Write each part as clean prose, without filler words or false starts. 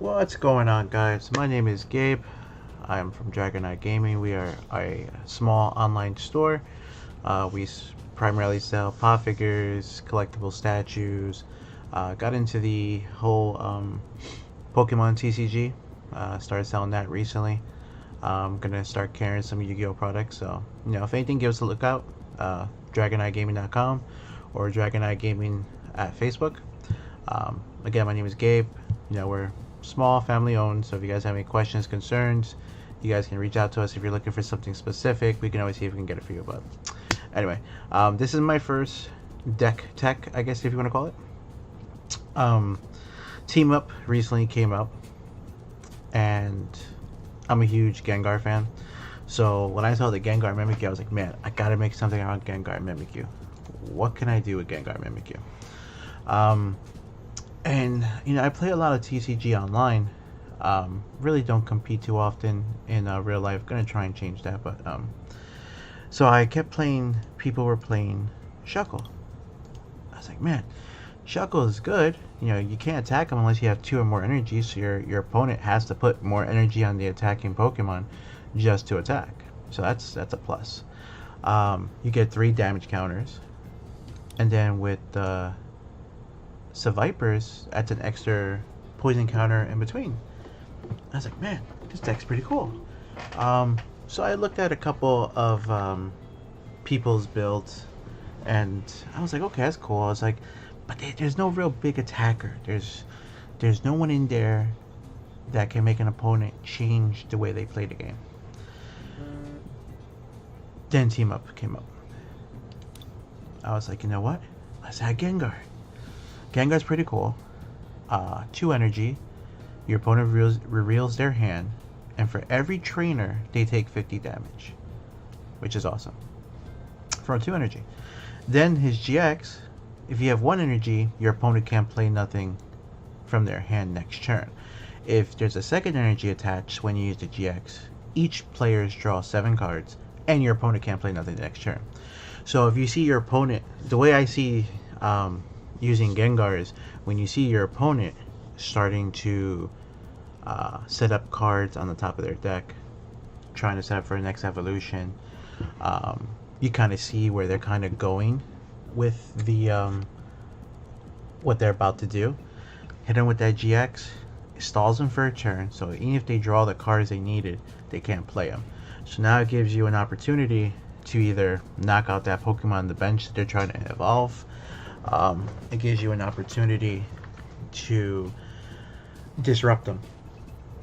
What's going on, guys? My name is Gabe. I'm from Gengar&Mimikyu. We are a small online store. We primarily sell pop figures, collectible statues. Got into the whole Pokemon TCG. Started selling that recently. I'm gonna start carrying some Yu-Gi-Oh products. So if anything, give us a look out. DragonEyeGaming.com or Dragon Eye Gaming at Facebook. Again, my name is Gabe. We're small, family owned, so if you guys have any questions, concerns, you guys can reach out to us. If you're looking for something specific, we can always see if we can get it for you. But anyway, this is my first deck tech, I guess, if you want to call it. Team Up recently came up, and I'm a huge Gengar fan. So when I saw the Gengar&Mimikyu, I was like, man, I gotta make something around Gengar&Mimikyu. What can I do with Gengar&Mimikyu? And I play a lot of TCG online. Really don't compete too often in real life. Gonna try and change that, but so I kept playing. People were playing Shuckle. I was like, man, Shuckle is good. You can't attack him unless you have 2 or more energies. So your opponent has to put more energy on the attacking Pokemon just to attack. So that's a plus. You get 3 damage counters, and then with Vipers, that's an extra poison counter in between. I was like, man, this deck's pretty cool. So I looked at a couple of people's builds, and I was like, okay, that's cool. I was like, but there's no real big attacker. There's no one in there that can make an opponent change the way they play the game. Then Team Up came up. I was like, you know what? Let's add Gengar. Gengar's pretty cool. 2 energy. Your opponent reveals their hand, and for every trainer, they take 50 damage, which is awesome. For 2 energy. Then his GX, if you have 1 energy, your opponent can't play nothing from their hand next turn. If there's a second energy attached when you use the GX, each player draws 7 cards, and your opponent can't play nothing the next turn. So if you see your opponent, the way I see using Gengar is when you see your opponent starting to set up cards on the top of their deck, trying to set up for the next evolution, you kind of see where they're kind of going with the what they're about to do. Hit them with that GX, it stalls them for a turn, so even if they draw the cards they needed, they can't play them. So now it gives you an opportunity to either knock out that Pokemon on the bench that they're trying to evolve. It gives you an opportunity to disrupt them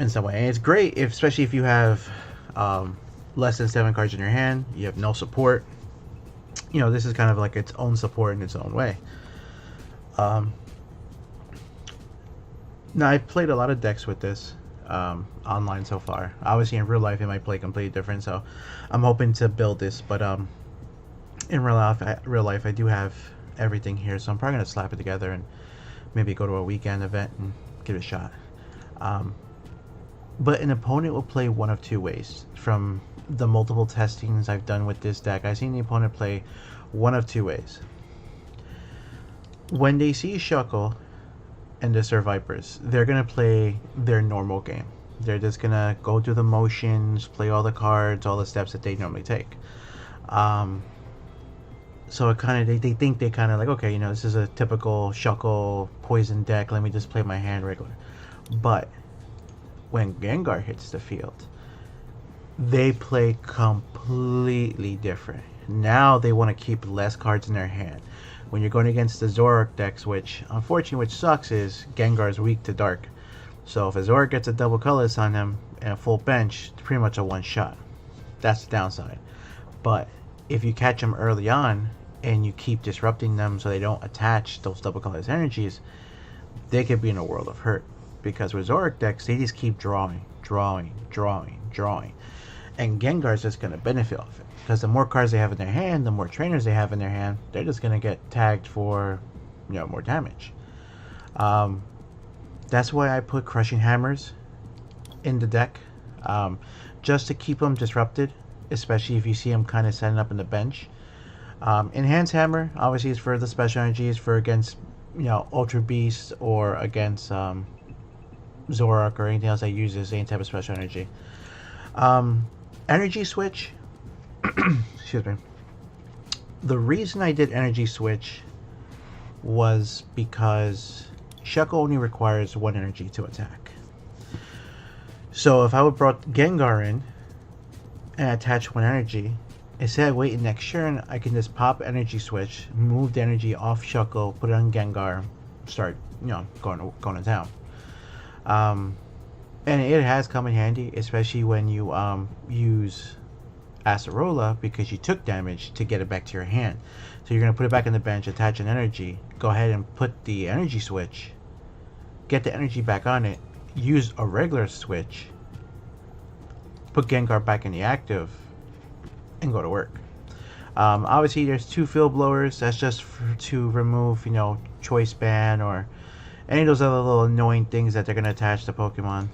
in some way, and it's great especially if you have less than 7 cards in your hand, you have no support. This is kind of like its own support in its own way. Now I've played a lot of decks with this online so far. Obviously in real life it might play completely different, so I'm hoping to build this, but in real life I do have everything here, so I'm probably gonna slap it together and maybe go to a weekend event and give it a shot. But an opponent will play one of 2 ways. From the multiple testings I've done with this deck, I've seen the opponent play one of 2 ways. When they see Shuckle and the Vipers, they're gonna play their normal game. They're just gonna go through the motions, play all the cards, all the steps that they normally take. So it kind of they think they kind of like, okay, this is a typical Shuckle poison deck. Let me just play my hand regular. But when Gengar hits the field, they play completely different. Now they want to keep less cards in their hand. When you're going against the Zoroark decks, which sucks, is Gengar is weak to Dark. So if a Zoroark gets a double colorless on him and a full bench, it's pretty much a one-shot. That's the downside. But if you catch them early on and you keep disrupting them so they don't attach those double colorless energies, they could be in a world of hurt. Because with Zoroark decks, they just keep drawing. And Gengar's just going to benefit off it. Because the more cards they have in their hand, the more trainers they have in their hand, they're just going to get tagged for more damage. That's why I put Crushing Hammers in the deck. Just to keep them disrupted. Especially if you see them kind of setting up in the bench. Enhanced Hammer, obviously, is for the special energies, for against Ultra Beast or against Zoroark or anything else that uses any type of special energy. Um, energy switch. Excuse me. The reason I did energy switch was because Shuckle only requires one energy to attack. So if I would brought Gengar in and attach one energy, instead of waiting next turn, I can just pop energy switch, move the energy off Shuckle, put it on Gengar, start going to town. And it has come in handy, especially when you use Acerola, because you took damage to get it back to your hand. So you're going to put it back on the bench, attach an energy, go ahead and put the energy switch, get the energy back on it, use a regular switch, put Gengar back in the active, and go to work. Obviously, there's 2 field blowers. That's just to remove, choice band or any of those other little annoying things that they're going to attach to Pokemon.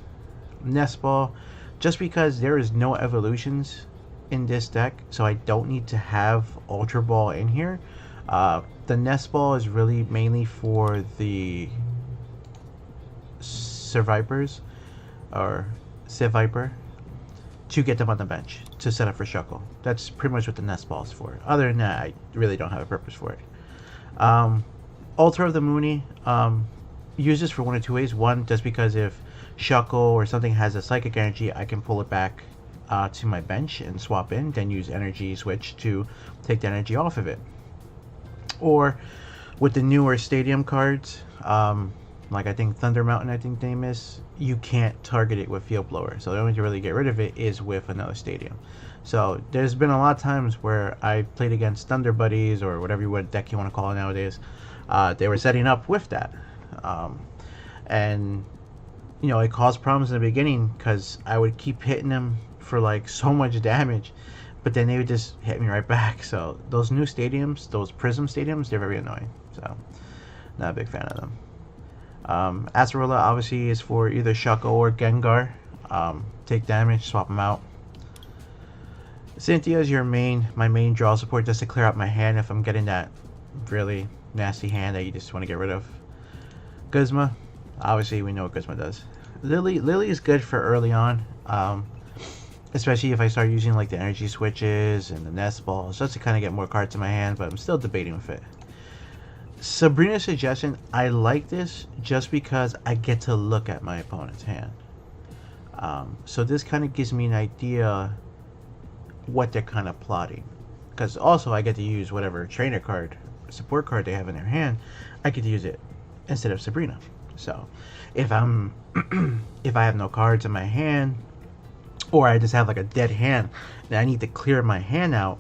Nest Ball, just because there is no evolutions in this deck, so I don't need to have Ultra Ball in here. The Nest Ball is really mainly for the Survivors or Seviper to get them on the bench to set up for Shuckle. That's pretty much what the Nest Ball is for. Other than that, I really don't have a purpose for it. Ultra of the Mooney, use this for one of 2 ways. One, just because if Shuckle or something has a Psychic Energy, I can pull it back to my bench and swap in, then use Energy Switch to take the energy off of it. Or with the newer Stadium cards, like I think Thunder Mountain, I think the name is, you can't target it with Field Blower. So the only way to really get rid of it is with another Stadium. So there's been a lot of times where I played against Thunder Buddies or whatever deck you want to call it nowadays. They were setting up with that. And it caused problems in the beginning because I would keep hitting them for like so much damage, but then they would just hit me right back. So those new stadiums, those Prism stadiums, they're very annoying. So not a big fan of them. Acerola obviously is for either Shuckle or Gengar. Take damage, swap them out. Cynthia is my main draw support, just to clear out my hand if I'm getting that really nasty hand that you just want to get rid of. Guzma, obviously we know what Guzma does. Lily is good for early on, especially if I start using like the energy switches and the nest balls, just to kind of get more cards in my hand, but I'm still debating with it. Sabrina's suggestion, I like this just because I get to look at my opponent's hand. So this kind of gives me an idea what they're kind of plotting, because also I get to use whatever trainer card, support card they have in their hand. I get to use it instead of Sabrina. So if I'm if I have no cards in my hand, or I just have like a dead hand and I need to clear my hand out,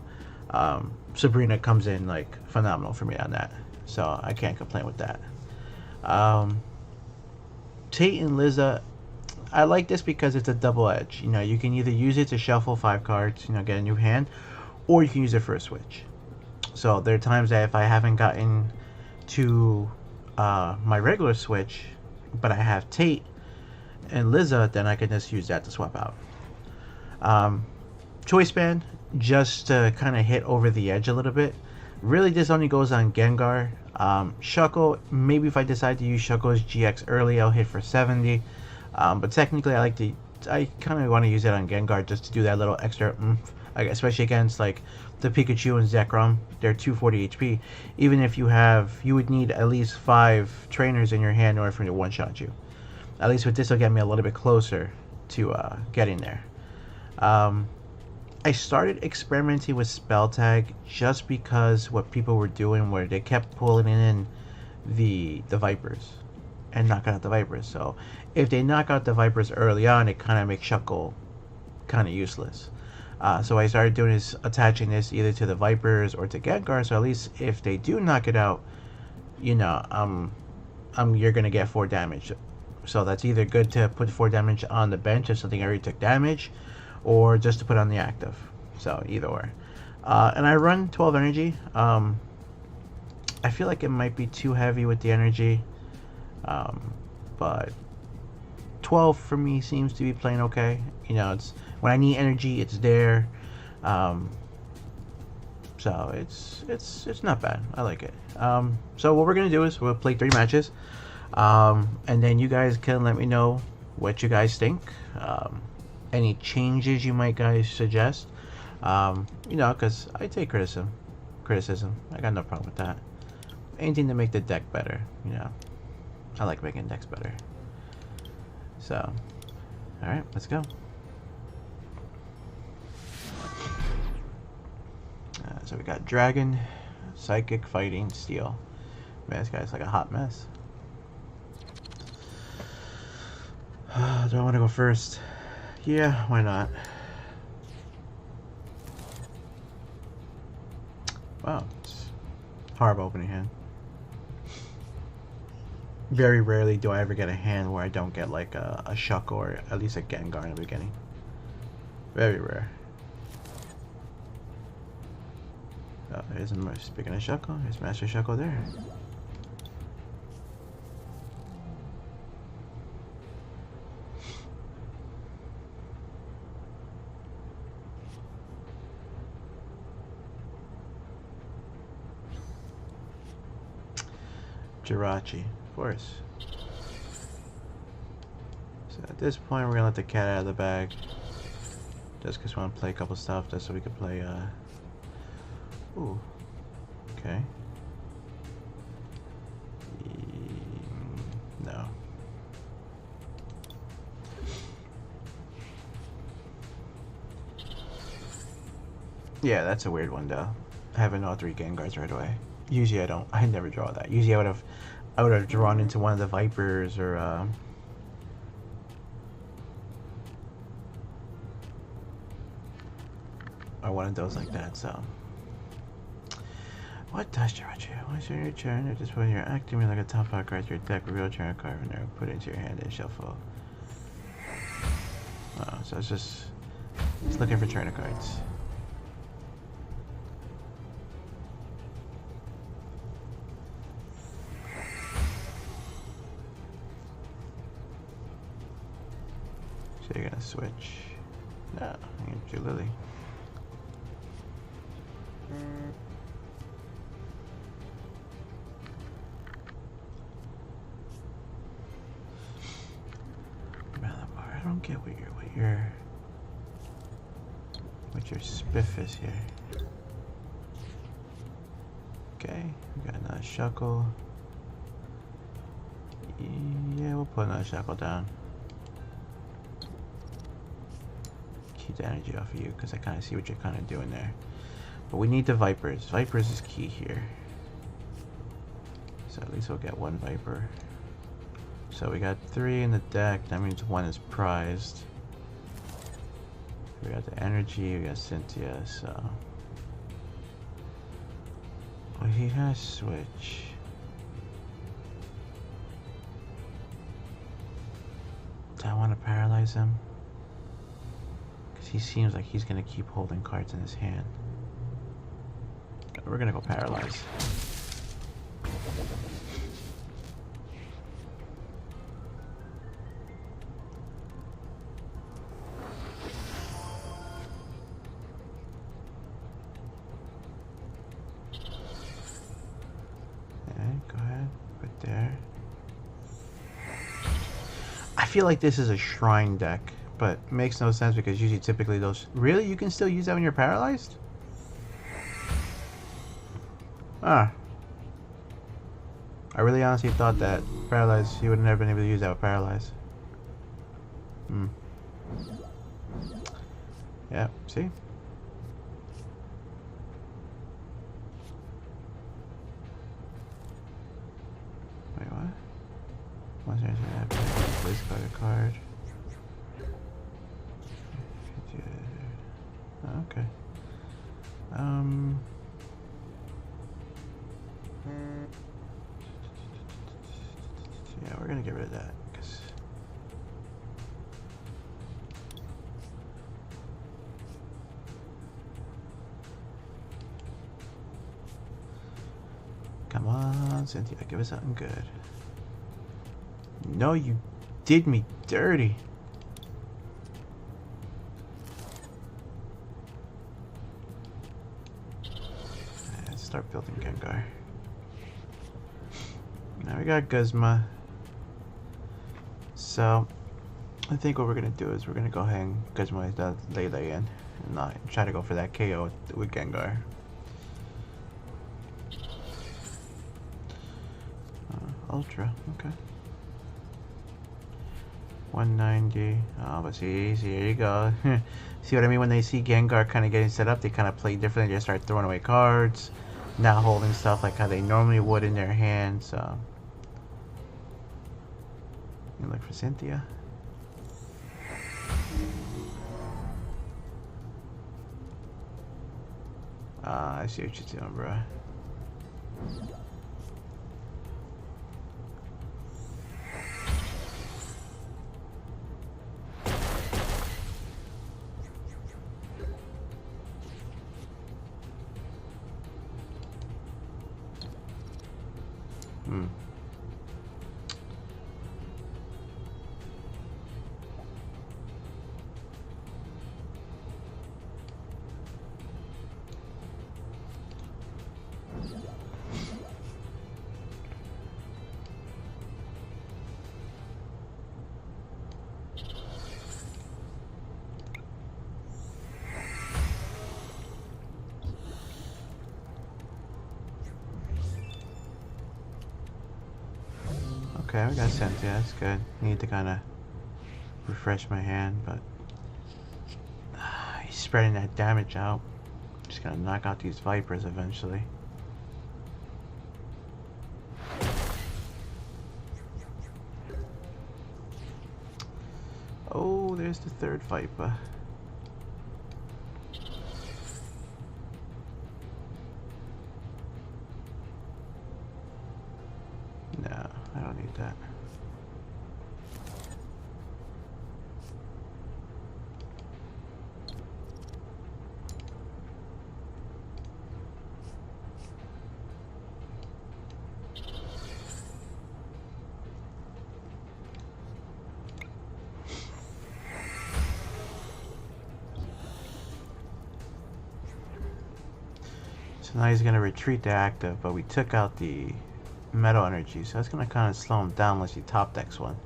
Sabrina comes in like phenomenal for me on that. So I can't complain with that. Tate and Liza, I like this because it's a double edge. You can either use it to shuffle 5 cards, get a new hand, or you can use it for a switch. So there are times that if I haven't gotten to my regular switch, but I have Tate and Liza, then I can just use that to swap out. Choice Band, just to kind of hit over the edge a little bit. Really, this only goes on Gengar. Shuckle, maybe if I decide to use Shuckle's GX early, I'll hit for 70. But technically, I kind of want to use it on Gengar just to do that little extra oomph, especially against like the Pikachu and Zekrom. They're 240 HP. Even if you would need at least 5 trainers in your hand in order for me to one-shot you. At least with this, will get me a little bit closer to getting there. I started experimenting with Spell Tag just because what people were doing, where they kept pulling in the Vipers and knocking out the Vipers. So if they knock out the Vipers early on, it kind of makes Shuckle kind of useless. So I started doing is attaching this either to the Vipers or to Gengar. So at least if they do knock it out, you're gonna get 4 damage. So that's either good to put 4 damage on the bench if something already took damage, or just to put on the active. So either or. And I run 12 energy. I feel like it might be too heavy with the energy, but 12 for me seems to be playing okay. It's when I need energy, it's there. So it's not bad. I like it. So what we're gonna do is we'll play 3 matches, and then you guys can let me know what you guys think. Any changes you might guys suggest. You know, because I take criticism. I got no problem with that. Anything to make the deck better, you know. I like making decks better. So, alright, let's go. So we got Dragon, Psychic, Fighting, Steel. Man, this guy's like a hot mess. Do I want to go first? Yeah, why not? Wow, it's horrible opening hand. Very rarely do I ever get a hand where I don't get like a Shuck or at least a Gengar in the beginning. Very rare. Oh, there's a, speaking of Shuckle, there's Master Shuckle there. Jirachi, of course. So at this point, we're gonna let the cat out of the bag. Just because we want to play a couple stuff, just so we could play. Ooh, okay. No. Yeah, that's a weird one though. Having all three Gengars right away. Usually I don't. I never draw that. Usually I would have drawn into one of the Vipers or one of those like that. So, what does Jirachi? Once you're in your turn, or just when you're acting like a top 5 card to your deck, reveal turn card from there, put it into your hand and shuffle. Oh, so it's looking for trainer cards. So you're gonna switch. No, I'm gonna do Lily. Malabar, I don't get what your spiff is here. Okay, we got another Shuckle. Yeah, we'll put another Shuckle down. Keep the energy off of you because I kind of see what you're kind of doing there. But we need the Vipers. Vipers is key here. So at least we'll get one Viper. So we got 3 in the deck. That means 1 is prized. We got the energy. We got Cynthia. So. Oh, he has switch. Do I want to paralyze him? Because he seems like he's going to keep holding cards in his hand. We're going to go paralyze. Go ahead, put there. I feel like this is a shrine deck, but makes no sense because usually typically those... Really? You can still use that when you're paralyzed? Ah. I really honestly thought that paralyzed, you would have never been able to use that with paralyzed. Yeah, see? Wait, what? Once you're happy, please card a card. Okay. Yeah, we're gonna get rid of that. Cause come on, Cynthia, give us something good. No, you did me dirty. Let's start building Gengar. Now we got Guzma. So, I think what we're gonna do is we're gonna go ahead and customize that Lele in and not try to go for that KO with Gengar. Ultra, okay. 190. Oh, but see, here you go. See what I mean? When they see Gengar kind of getting set up, they kind of play differently. They just start throwing away cards, not holding stuff like how they normally would in their hands. So, you look for Cynthia. I see what you're doing, bro. Okay, we got Cynthia. That's good. Need to kind of refresh my hand, but he's spreading that damage out. Just gonna knock out these Vipers eventually. Oh, there's the third Viper. No, I don't need that. So now he's going to retreat to active, but we took out the metal energy, so that's going to kind of slow him down unless he top decks one.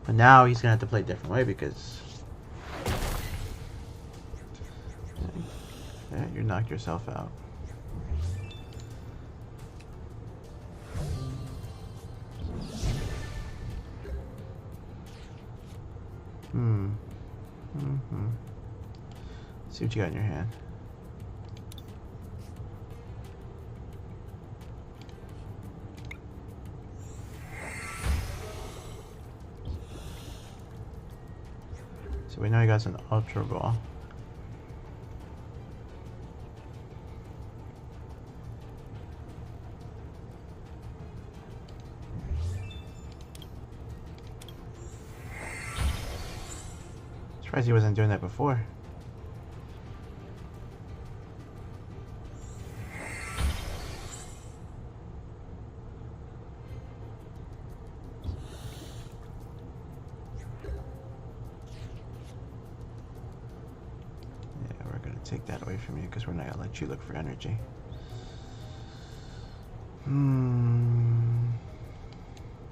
But now he's going to have to play a different way because yeah, you knocked yourself out. See what you got in your hand. So we know he got an Ultra Ball. Surprised he wasn't doing that before. Take that away from you because we're not gonna let you look for energy.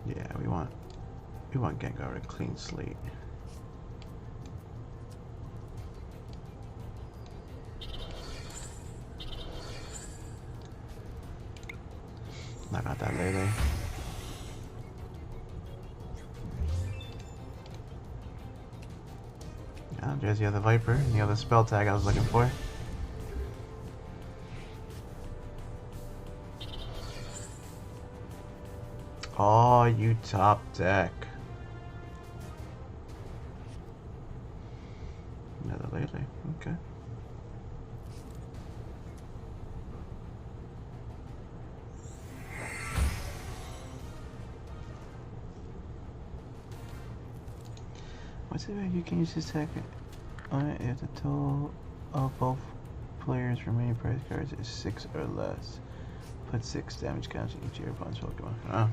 Yeah, we want Gengar with a clean slate. Knock out that Lele. Yeah, there's the other Viper and the other spell tag I was looking for. Oh, you top deck. Another Lele, okay. What's it about? You can use this tech on it if the total of both players' remaining prize cards is 6 or less. Put 6 damage counts in each of your opponent's Pokemon. Oh.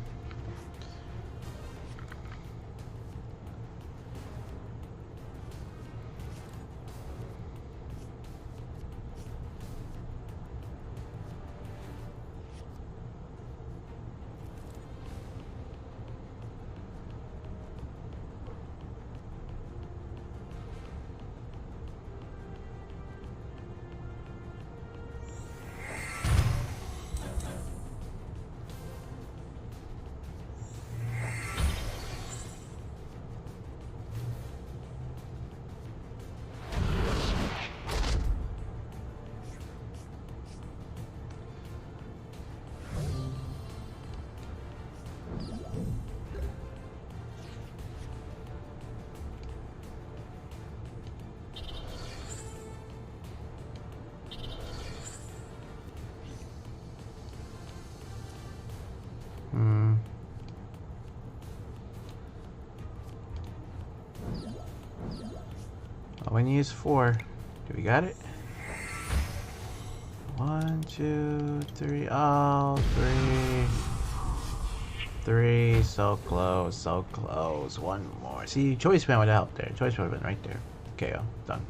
All we need is 4. Do we got it? 1, 2, 3. Oh, 3. 3. So close, so close. One more. See, Choice Man would have helped there. Choice Man would have been right there. KO. Done.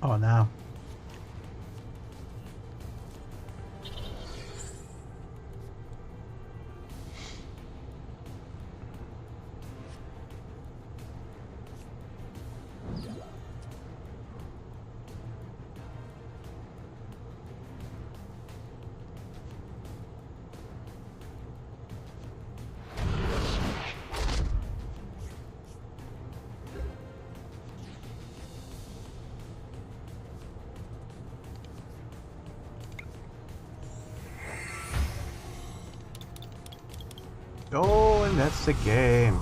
Oh, no. Oh, and that's the game.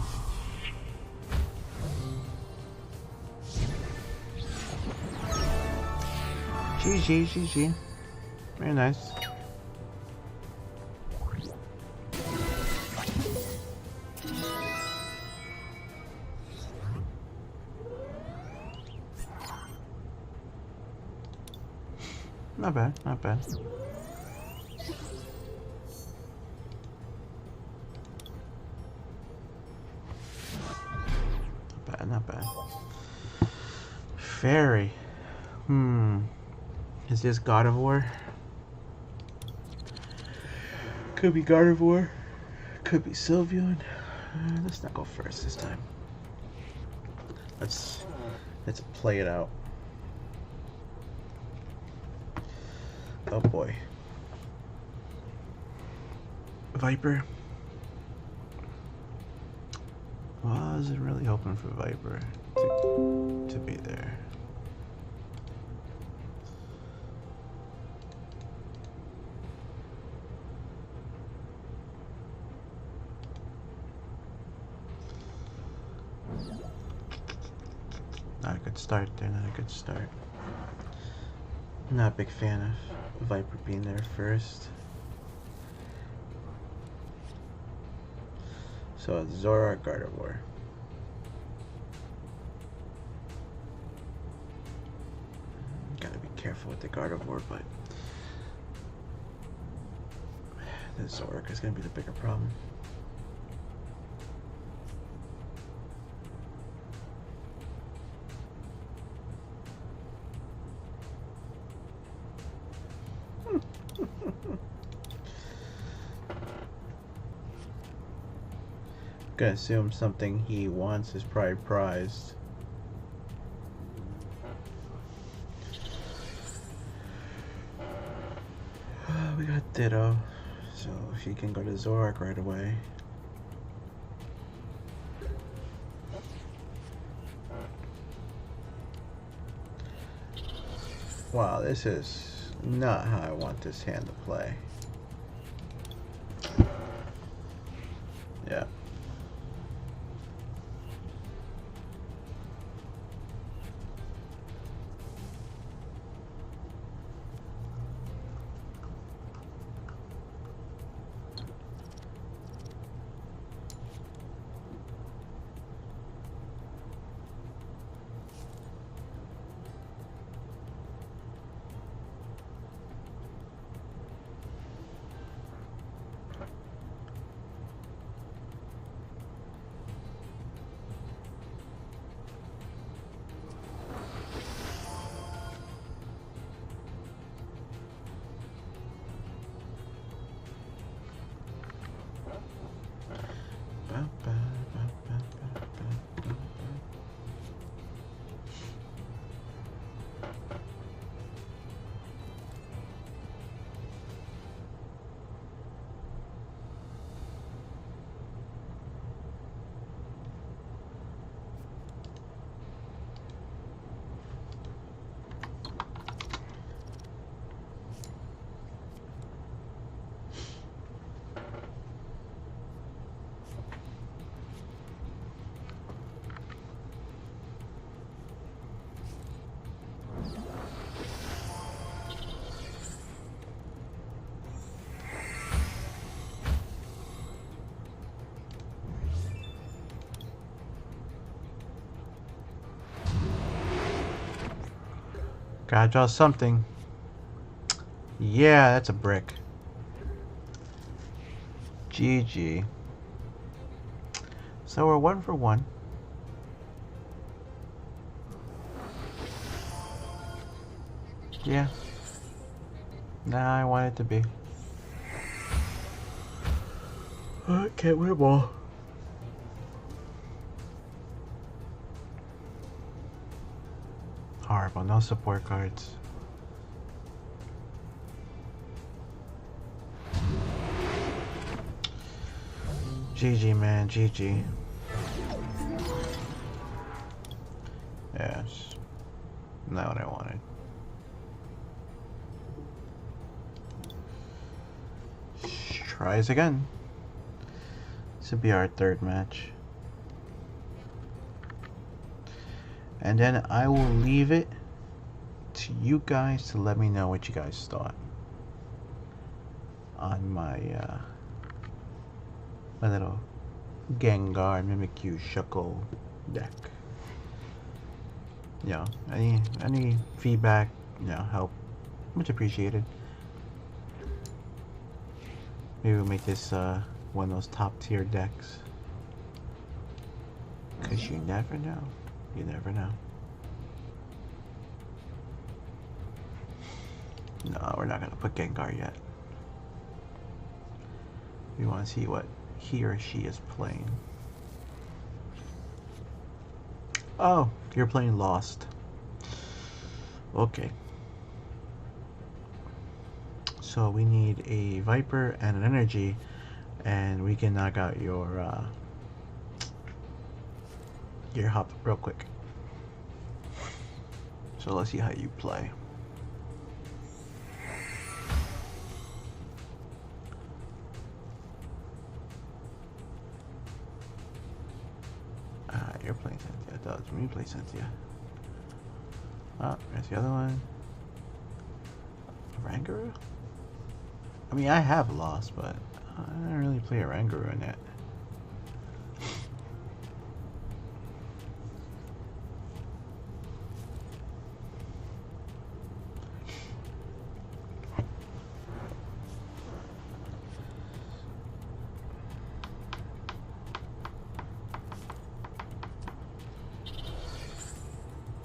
GG, GG. Very nice. Not bad, not bad. Not bad. Fairy. Is this God of War? Could be God of War. Could be Sylveon. Let's not go first this time. Let's play it out. Oh boy. Viper. Wasn't really hoping for Viper to be there. Not a good start there, not a good start. Not a big fan of Viper being there first. So it's Zora, Gardevoir. Gotta be careful with the Gardevoir, but the Zoroark is gonna be the bigger problem. Gonna assume something he wants is probably prized. We got Ditto, so if he can go to Zoroark right away. Wow, this is not how I want this hand to play. Yeah. Gotta draw something. Yeah, that's a brick. GG. So we're 1 for 1. Yeah. Nah, I want it to be. I can't win them all. Horrible, no support cards. GG, man, GG. Yes. Not what I wanted. Tries again. This will be our 3rd match. And then I will leave it to you guys to let me know what you guys thought on my my little Gengar&Mimikyu Shuckle deck. You know, any feedback, you know, help, much appreciated. Maybe we'll make this one of those top tier decks. Cause you never know. You never know. No, we're not gonna put Gengar yet. We want to see what he or she is playing. Oh, you're playing Lost. Okay. So we need a Viper and an Energy, and we can knock out your Hop real quick. So let's see how you play. You're playing Cynthia. That was me play Cynthia. Oh, there's the other one. Rangaroo? I mean, I have Lost, but I don't really play a Rangaroo in it.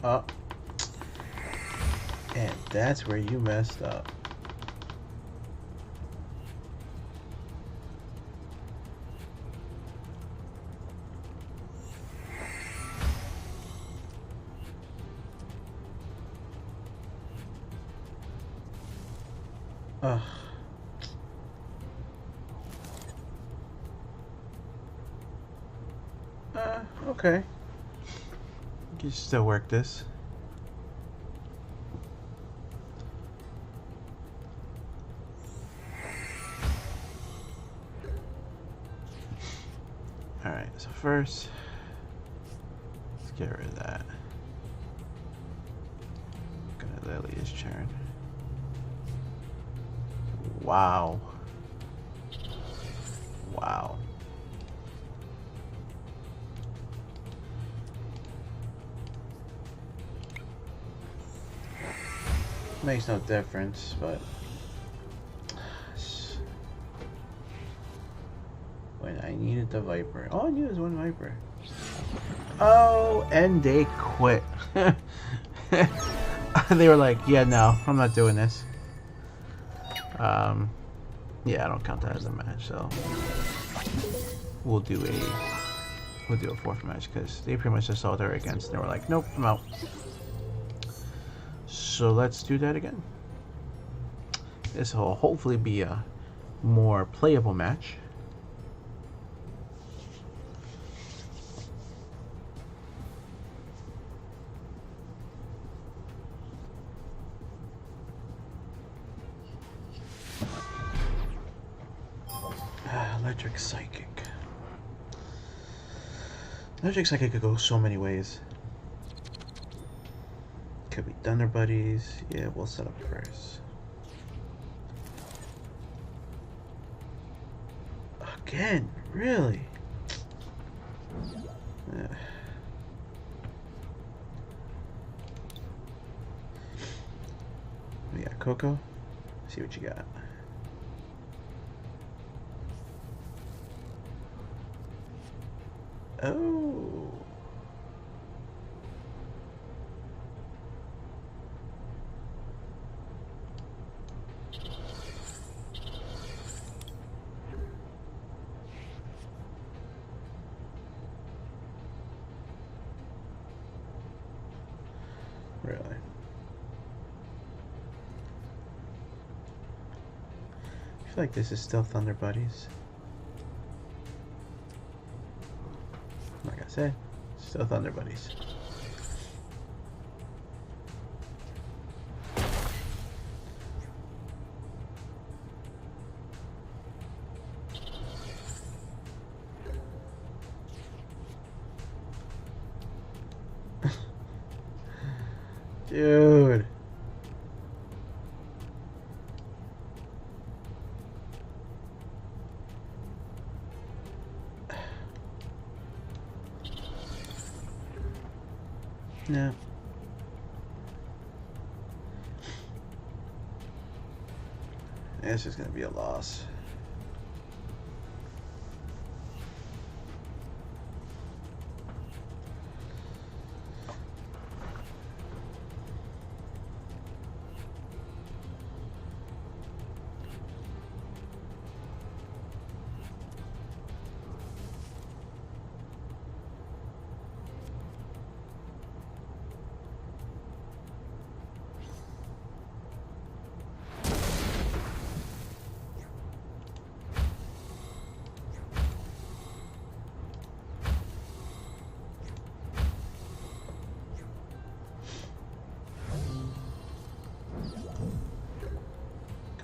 Oh. And that's where you messed up. Ugh. Okay. You can still work this. Alright, so first, let's get rid of that. Gonna Lily his turn. Wow. Wow. Makes no difference, but when I needed the Viper. All I needed was one Viper. Oh, and they quit. They were like, yeah, no, I'm not doing this. Yeah, I don't count that as a match, so we'll do a 4th match because they pretty much just saw their against and they were like, nope, I'm out. So let's do that again. This will hopefully be a more playable match. Electric Psychic. Electric Psychic could go so many ways. Could be Thunder Buddies. Yeah, we'll set up first. Again? Really? Coco. See what you got. Oh. Really? I feel like this is still Thunder Buddies. Like I said, still Thunder Buddies. Dude. No. This is going to be a loss.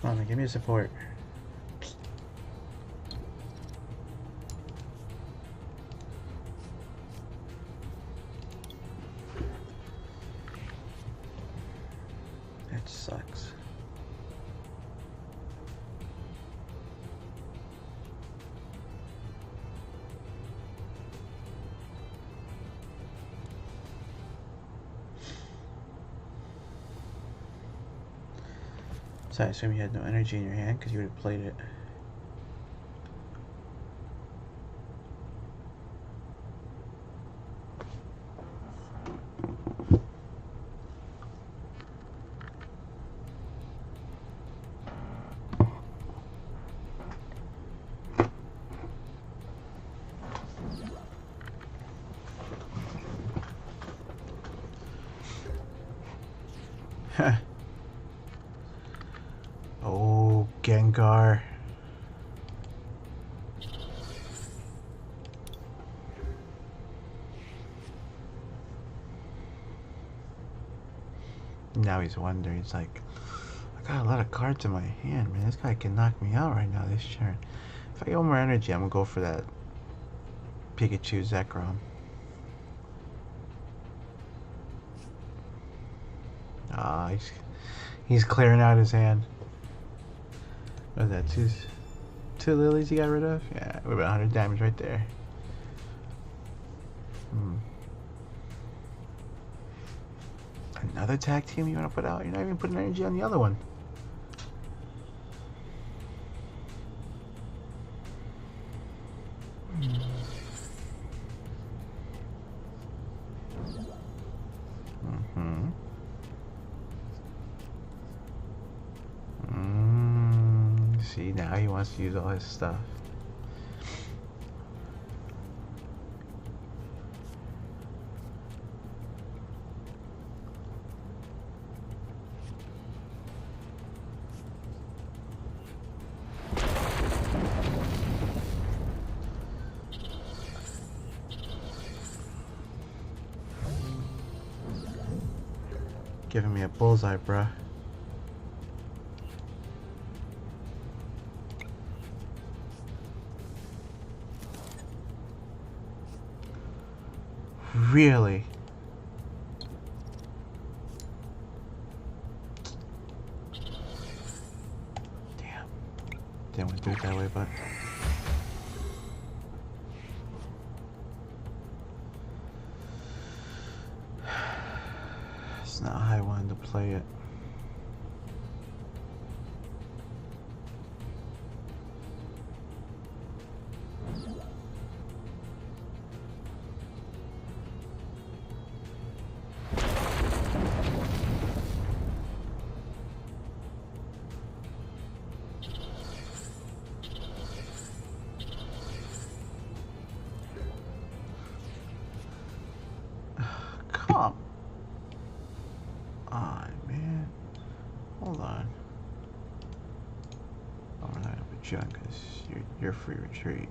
Come on, man, give me a support. That sucks. So I assume you had no energy in your hand because you would have played it. Oh, Gengar. Now he's wondering, he's like, I got a lot of cards in my hand, man. This guy can knock me out right now this turn. If I get one more energy, I'm going to go for that Pikachu Zekrom. Ah, he's clearing out his hand. What was that, two lilies he got rid of? Yeah, we're about 100 damage right there. Another tag team you want to put out? You're not even putting energy on the other one. See, now he wants to use all his stuff. Giving me a bullseye, bruh. Really? Damn. Didn't want to do it that way, but... It's not how I wanted to play it. on, man. Hold on. Oh, we're not gonna put you on because you're free retreat.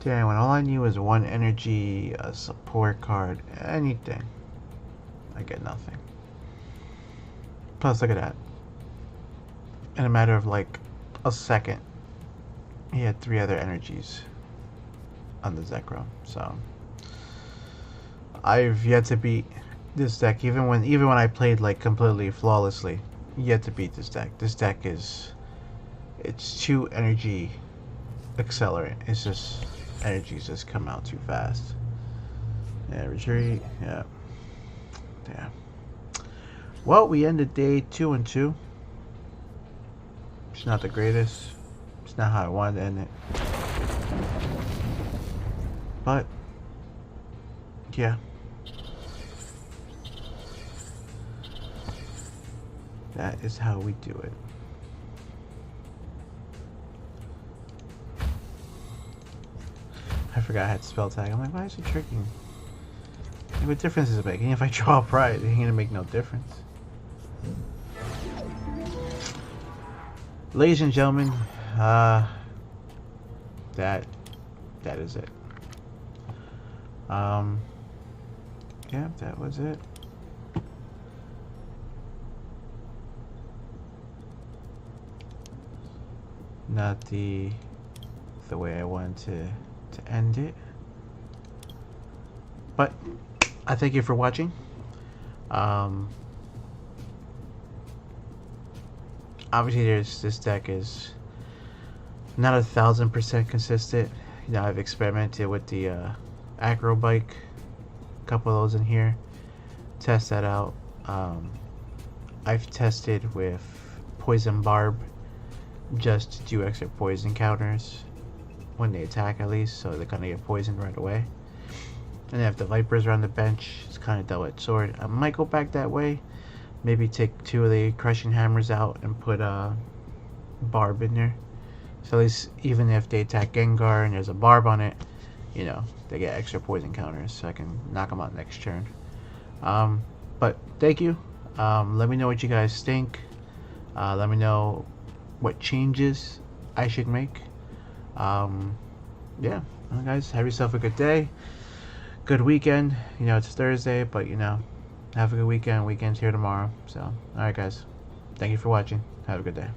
Damn, when all I need was one energy, a support card, anything. I get nothing. Plus, look at that. In a matter of like a second, he had 3 other energies on the Zekrom. So I've yet to beat this deck, even when I played like completely flawlessly. Yet to beat this deck. This deck it's too energy accelerant. It's just energies just come out too fast. Yeah, retreat. Yeah. Damn. Well, we ended day 2 and 2. It's not the greatest. It's not how I wanted to end it. But yeah. That is how we do it. I forgot I had spell tag. I'm like, why is it tricking? What difference is it making? If I draw pride, it ain't gonna make no difference. Ladies and gentlemen, that is it. Yeah, that was it. Not the way I wanted to end it, but I thank you for watching. Obviously, this deck is not 1,000% consistent. You know, I've experimented with the acro bike, a couple of those in here. Test that out. I've tested with poison barb, just to do extra poison counters when they attack, at least, so they're gonna get poisoned right away. And if the Vipers are on the bench, it's kind of double-edged sword. I might go back that way. Maybe take 2 of the crushing hammers out and put barb in there. So at least even if they attack Gengar and there's a barb on it, you know, they get extra poison counters, so I can knock them out next turn. But thank you. Let me know what you guys think. Let me know what changes I should make. Yeah, well, guys, have yourself a good day, good weekend. You know, it's Thursday, but you know, have a good weekend. Weekend's here tomorrow. So, alright guys, thank you for watching. Have a good day.